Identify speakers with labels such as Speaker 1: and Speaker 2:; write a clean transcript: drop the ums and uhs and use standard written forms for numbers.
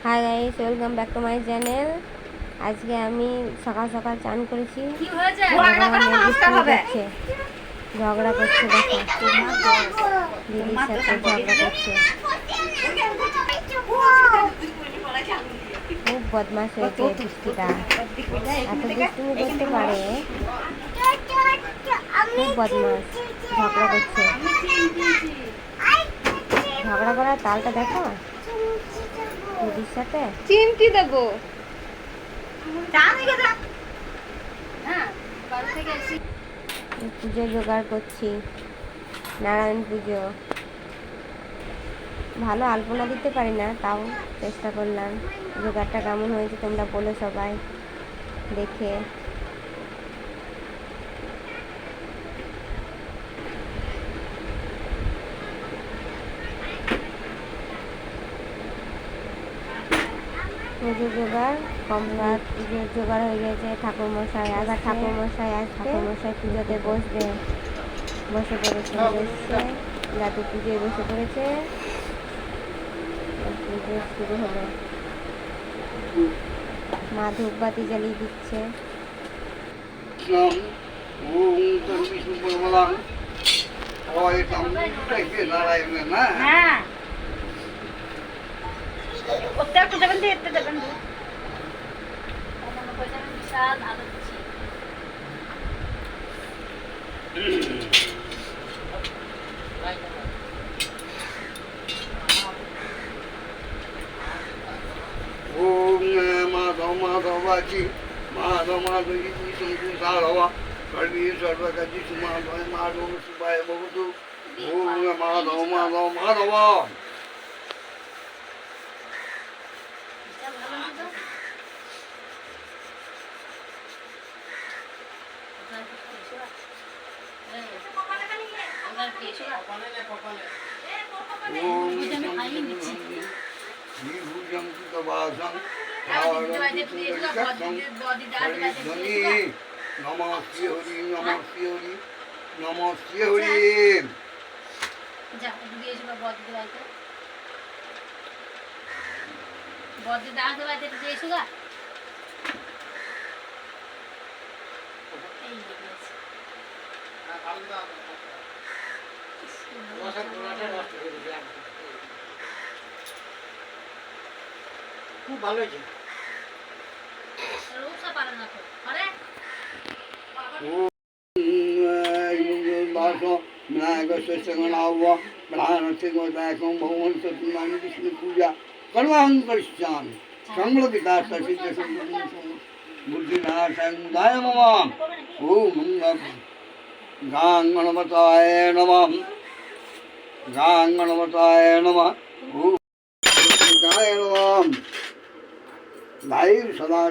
Speaker 1: Hi guys, welcome back to my channel. আজকে আমি সকাল সকাল চান করেছি। ঝগড়া করছে, দেখো দিদির সাথে ঝগড়া করছে। খুব বদমাশ হয়েছে পুষ্টিটা, এত দুষ্টুমি করতে পারে। খুব বদমাশ, ঝগড়া করছে। ঝগড়া করার তালটা দেখো, দিদির সাথে
Speaker 2: চিমটি দেবো।
Speaker 1: পুজো জোগাড় করছি, নারায়ণ পুজো। ভালো আলপনা দিতে পারি না, তাও চেষ্টা করলাম। জোগাড়টা কেমন হয়েছে তোমরা বলো সবাই দেখে। পুজো জোগাড় কমপ্লিট, পুজোর জোগাড় হয়ে গেছে। ঠাকুরমশাই ঠাকুরমশাই পুজোতে বসবে, বসে পড়েছে। এসছে দাদু পুজোয় বসে পড়েছে। পুজো শুরু হলো, মা ধূপবাতি জ্বালিয়ে দিচ্ছে।
Speaker 3: माधवाची माधव माधवी साळवा सर्वी सर्वगती सुमाधव माधव सुबाय भवतु ओम माधव माधव माधव विभूषं कृतवासं नमः श्री हरि नमः श्री हरि नमः श्री हरि।
Speaker 4: খুব ভালো হয়েছে।
Speaker 3: पूजा कर्मां करिष्यामि संग्लपिता बुद्धिनाशाय मम ओम गांगणवताय नमः गांगणवताय नमः ओम नमः भाई सदा